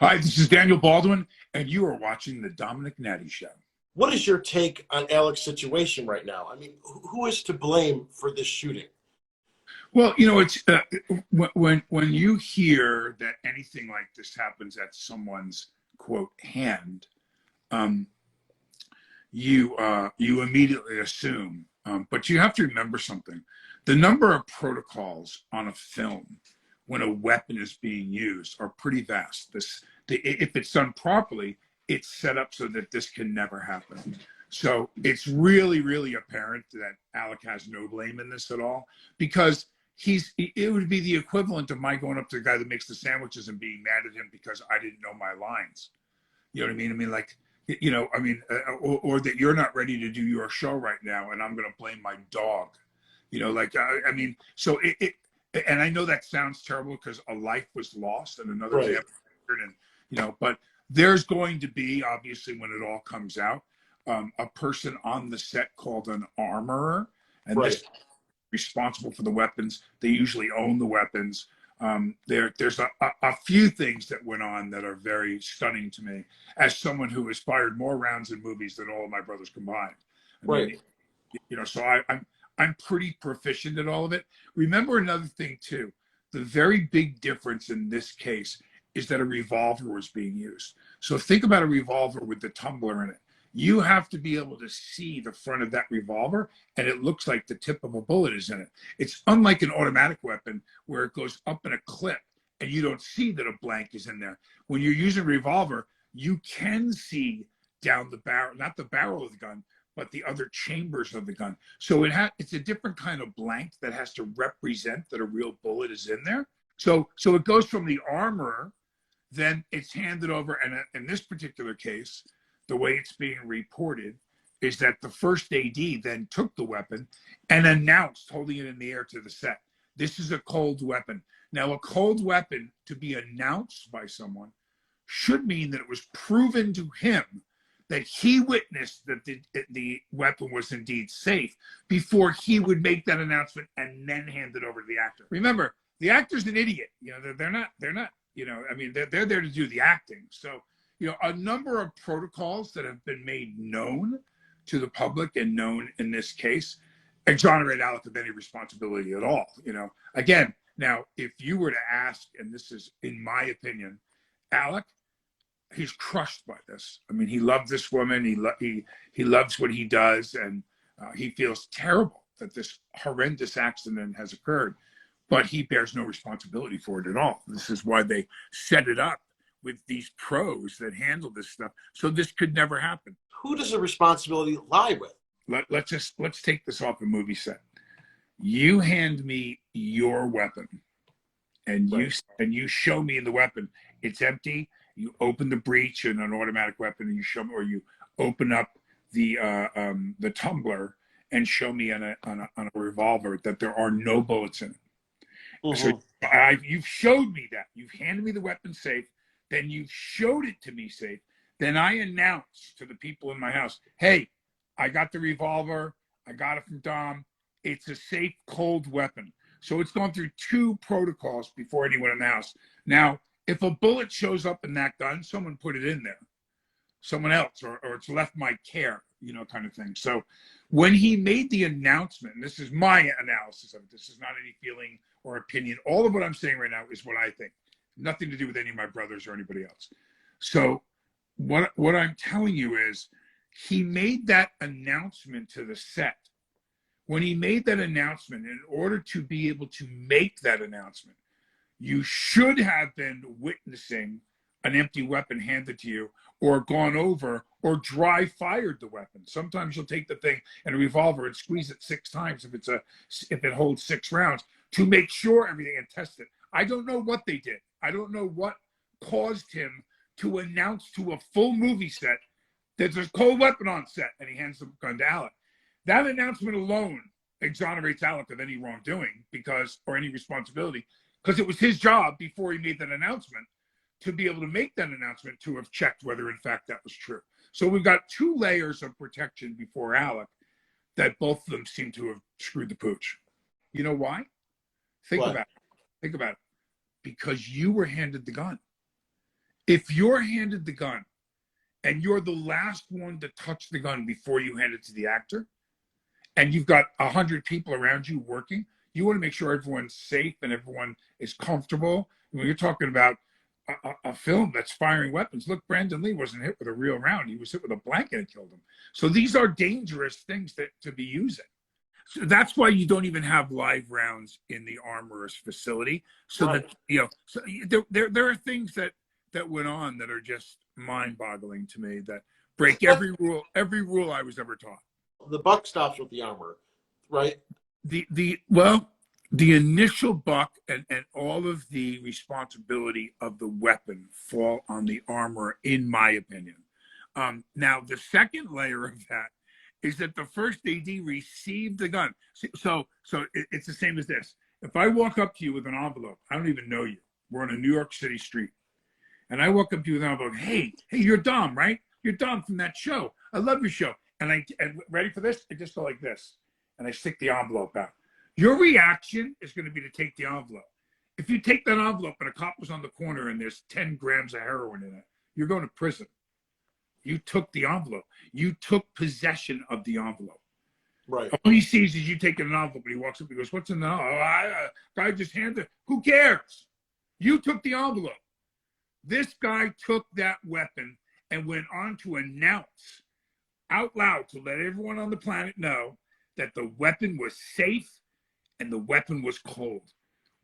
Hi, this is Daniel Baldwin, and you are watching the Dominic Natty Show. What is your take on Alec's situation right now? I mean, who is to blame for this shooting? Well, it's when you hear that anything like this happens at someone's quote hand, um, you immediately assume. But you have to remember something: the number of protocols on a film when a weapon is being used are pretty vast. If it's done properly, it's set up so that this can never happen. So it's really, really apparent that Alec has no blame in this at all, because it would be the equivalent of my going up to the guy that makes the sandwiches and being mad at him because I didn't know my lines. You know what I mean? I mean, like, or that you're not ready to do your show right now, and I'm going to blame my dog. So and I know that sounds terrible because a life was lost and another Right. example, and but there's going to be, obviously, when it all comes out, a person on the set called an armorer, and Right. this responsible for the weapons. They usually own the weapons. There's a few things that went on that are very stunning to me as someone who has fired more rounds in movies than all of my brothers combined. Right. So I'm pretty proficient at all of it. Remember another thing too: the very big difference in this case is that a revolver was being used. So think about a revolver with the tumbler in it. You have to be able to see the front of that revolver, and it looks like the tip of a bullet is in it. It's unlike an automatic weapon where it goes up in a clip and you don't see that a blank is in there. When you're using a revolver, you can see down the barrel, not the barrel of the gun, but the other chambers of the gun. So it's a different kind of blank that has to represent that a real bullet is in there. So it goes from the armorer, then it's handed over, and in this particular case, the way it's being reported is that the first AD then took the weapon and announced, holding it in the air to the set, this is a cold weapon. Now, a cold weapon to be announced by someone should mean that it was proven to him that he witnessed that the weapon was indeed safe before he would make that announcement and then hand it over to the actor. Remember, the actor's an idiot. They're not, they're there to do the acting. So, a number of protocols that have been made known to the public and known in this case exonerate Alec of any responsibility at all. Again, now, if you were to ask, and this is in my opinion, Alec, he's crushed by this. I mean, he loved this woman. He loves what he does, and he feels terrible that this horrendous accident has occurred, but he bears no responsibility for it at all. This is why they set it up with these pros that handle this stuff, so this could never happen. Who does the responsibility lie with? Let's take this off a movie set. You hand me your weapon, and you show me the weapon. It's empty. You open the breech in an automatic weapon, and you show me, or you open up the tumbler and show me on a revolver that there are no bullets in it. Mm-hmm. So you've showed me that. You've handed me the weapon safe. Then you showed it to me safe. Then I announced to the people in my house, hey, I got the revolver. I got it from Dom. It's a safe, cold weapon. So it's gone through two protocols before anyone in the house. Now, if a bullet shows up in that gun, someone put it in there. Someone else, or it's left my care, kind of thing. So when he made the announcement, and this is my analysis of it, this is not any feeling or opinion. All of what I'm saying right now is what I think. Nothing to do with any of my brothers or anybody else. So what I'm telling you is he made that announcement to the set. When he made that announcement, in order to be able to make that announcement, you should have been witnessing an empty weapon handed to you, or gone over, or dry fired the weapon. Sometimes you'll take the thing and a revolver and squeeze it 6 times if it holds 6 rounds to make sure everything, and test it. I don't know what they did. I don't know what caused him to announce to a full movie set that there's a cold weapon on set, and he hands the gun to Alec. That announcement alone exonerates Alec of any wrongdoing or any responsibility, because it was his job before he made that announcement to be able to make that announcement, to have checked whether in fact that was true. So we've got 2 layers of protection before Alec that both of them seem to have screwed the pooch. You know why? Think about it. Because you were handed the gun. If you're handed the gun and you're the last one to touch the gun before you hand it to the actor, and you've got 100 people around you working, you want to make sure everyone's safe and everyone is comfortable. When you're talking about a film that's firing weapons, look, Brandon Lee wasn't hit with a real round. He was hit with a blanket and killed him. So these are dangerous things to be using. So that's why you don't even have live rounds in the armorer's facility. So right. That, you know, so there are things that went on that are just mind-boggling to me, that break every rule I was ever taught. The buck stops with the armor, right? The initial buck and all of the responsibility of the weapon fall on the armorer, in my opinion. Now, the second layer of that is that the first AD received the gun. So it's the same as this. If I walk up to you with an envelope, I don't even know you. We're on a New York City street. And I walk up to you with an envelope. Hey, you're Dom, right? You're Dom from that show. I love your show. And ready for this? I just go like this. And I stick the envelope out. Your reaction is going to be to take the envelope. If you take that envelope and a cop was on the corner and there's 10 grams of heroin in it, you're going to prison. You took the envelope. You took possession of the envelope. Right. All he sees is you taking an envelope, and he walks up and he goes, "What's in the envelope?" Guy just handed it. Who cares? You took the envelope. This guy took that weapon and went on to announce out loud to let everyone on the planet know that the weapon was safe and the weapon was cold.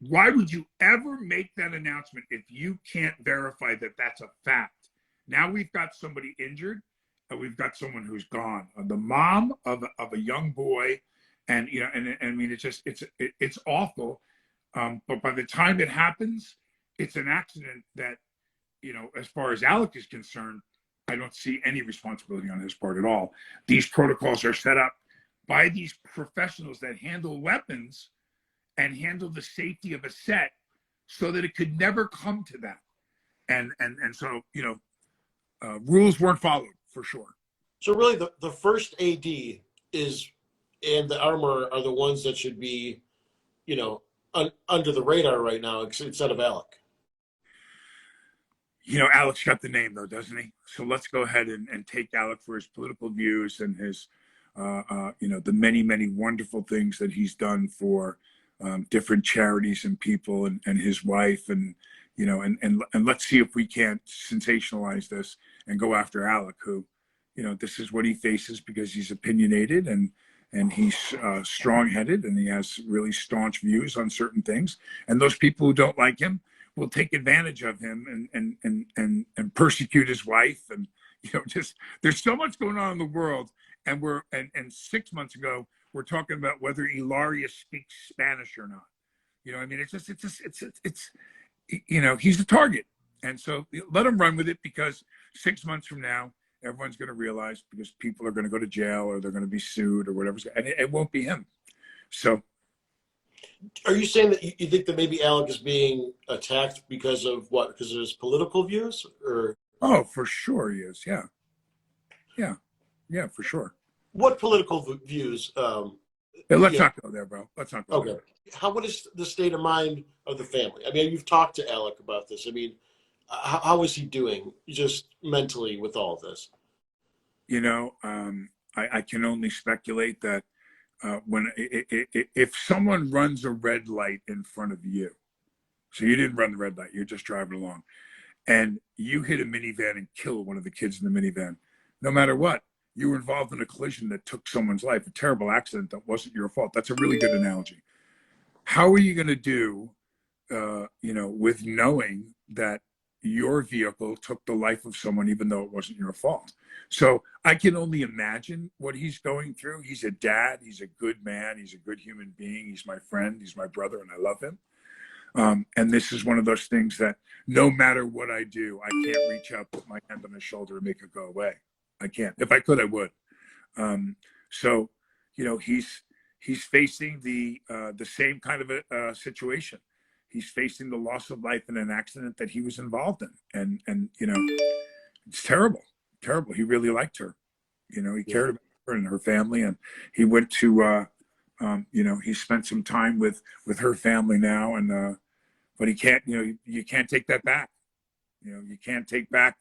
Why would you ever make that announcement if you can't verify that that's a fact? Now we've got somebody injured, and we've got someone who's gone. The mom of a young boy, and you know, and I mean, it's awful. But by the time it happens, it's an accident that, you know, as far as Alec is concerned, I don't see any responsibility on his part at all. These protocols are set up by these professionals that handle weapons and handle the safety of a set, so that it could never come to that. And so, you know, rules weren't followed for sure. So really the first AD is, and the armor are the ones that should be, you know, under the radar right now instead of Alec. You know, Alec's got the name though, doesn't he? So let's go ahead and take Alec for his political views and his, you know, the many, many wonderful things that he's done for different charities and people, and his wife, and, you know, and let's see if we can't sensationalize this and go after Alec, who, you know, this is what he faces because he's opinionated and he's strong-headed, and he has really staunch views on certain things. And those people who don't like him will take advantage of him and persecute his wife. And, you know, just, there's so much going on in the world. And and 6 months ago, we're talking about whether Ilaria speaks Spanish or not. You know, I mean, it's you know, he's the target. And so let him run with it, because 6 months from now, everyone's going to realize, because people are going to go to jail or they're going to be sued or whatever, and it won't be him. So, are you saying that you think that maybe Alec is being attacked because of what? Because of his political views, or? Oh, for sure he is. Yeah, for sure. What political views? Let's not go there, bro. Let's not go there. What is the state of mind of the family? I mean, you've talked to Alec about this. I mean, how is he doing just mentally with all of this? You know, I can only speculate that if someone runs a red light in front of you, so you didn't run the red light, you're just driving along, and you hit a minivan and kill one of the kids in the minivan, no matter what, you were involved in a collision that took someone's life, a terrible accident that wasn't your fault. That's a really good analogy. How are you going to do, you know, with knowing that your vehicle took the life of someone, even though it wasn't your fault? So I can only imagine what he's going through. He's a dad. He's a good man. He's a good human being. He's my friend. He's my brother, and I love him. And this is one of those things that no matter what I do, I can't reach out, put my hand on his shoulder, and make it go away. I can't. If I could, I would. So, you know, he's facing the same kind of a situation. He's facing the loss of life in an accident that he was involved in, and you know, it's terrible. He really liked her. You know, he cared about her and her family, and he went to, you know, he spent some time with her family now, and but he can't. You know, you can't take that back. You can't take back,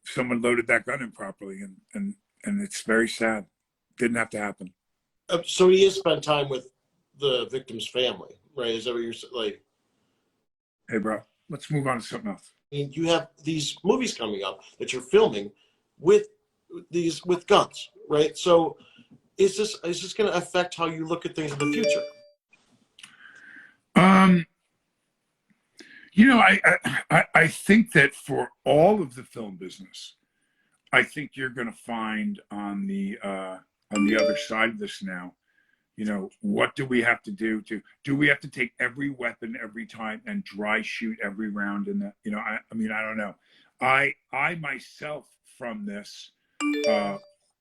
someone loaded that gun improperly, and it's very sad. Didn't have to happen. So he has spent time with the victim's family, right? Is that what you're like? Hey, bro, let's move on to something else. I mean, you have these movies coming up that you're filming with guns, right? So is this going to affect how you look at things in the future? I think that for all of the film business, I think you're going to find on the other side of this now, what do we have to do we have to take every weapon every time and dry shoot every round in that? I mean, I don't know. I myself from this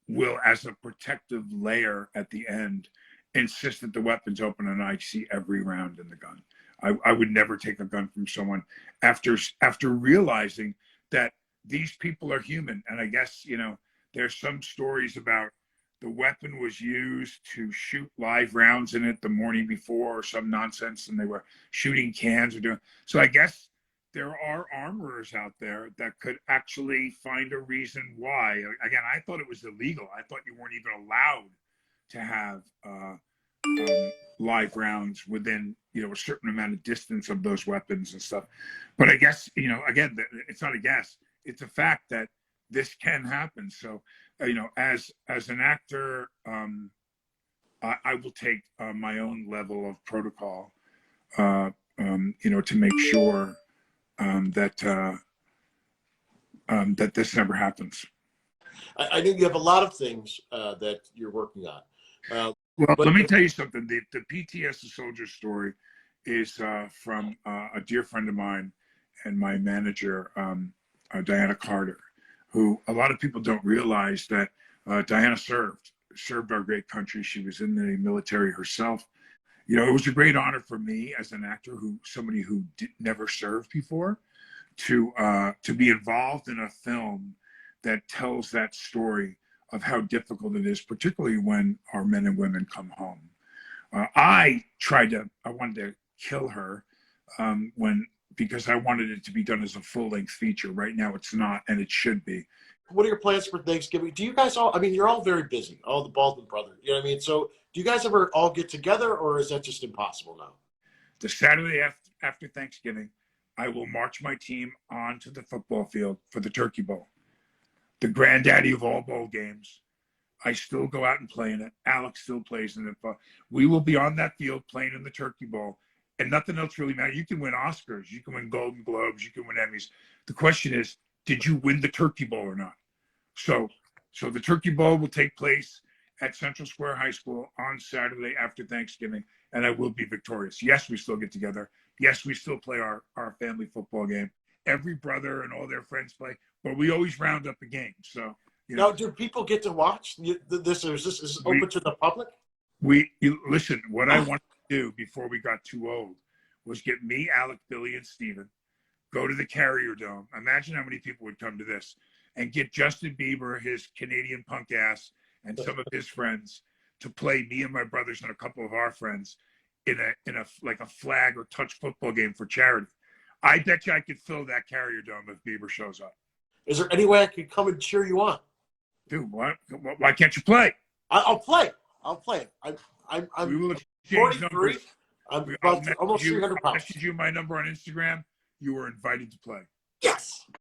will, as a protective layer at the end, insist that the weapon's open and I see every round in the gun. I would never take a gun from someone after realizing that these people are human. And I guess, there's some stories about the weapon was used to shoot live rounds in it the morning before or some nonsense, and they were shooting cans or doing. So I guess there are armorers out there that could actually find a reason why. Again, I thought it was illegal. I thought you weren't even allowed to have live rounds within a certain amount of distance of those weapons and stuff. But I guess again, it's not a guess, it's a fact that this can happen. So as an actor, I will take my own level of protocol to make sure that this never happens. I think you have a lot of things that you're working on. Well, let me tell you something. The PTS the Soldier story is from a dear friend of mine and my manager, Diana Carter, who a lot of people don't realize that Diana served our great country. She was in the military herself. It was a great honor for me as an actor, somebody who never served before, to be involved in a film that tells that story of how difficult it is, particularly when our men and women come home. I wanted to kill her because I wanted it to be done as a full-length feature. Right now it's not, and it should be. What are your plans for Thanksgiving? Do you guys all, you're all very busy, all the Baldwin brothers, you know what I mean? So do you guys ever all get together, or is that just impossible now? The Saturday after Thanksgiving, I will march my team onto the football field for the Turkey Bowl, the granddaddy of all bowl games. I still go out and play in it. Alec still plays in it. But we will be on that field playing in the Turkey Bowl, and nothing else really matters. You can win Oscars, you can win Golden Globes, you can win Emmys. The question is, did you win the Turkey Bowl or not? So the Turkey Bowl will take place at Central Square High School on Saturday after Thanksgiving, and I will be victorious. Yes, we still get together. Yes, we still play our family football game. Every brother and all their friends play, but we always round up a game. So now, do people get to watch this, or is this open to the public? Listen, what I wanted to do before we got too old was get me, Alec, Billy, and Steven, go to the Carrier Dome. Imagine how many people would come to this, and get Justin Bieber, his Canadian punk ass, and some of his friends to play me and my brothers and a couple of our friends in a like a flag or touch football game for charity. I bet you I could fill that Carrier Dome if Bieber shows up. Is there any way I could come and cheer you on? Dude, why can't you play? I'll play. I'm we will exchange 43. numbers. I'm about almost 300 pounds. I'll message you my number on Instagram. You are invited to play. Yes.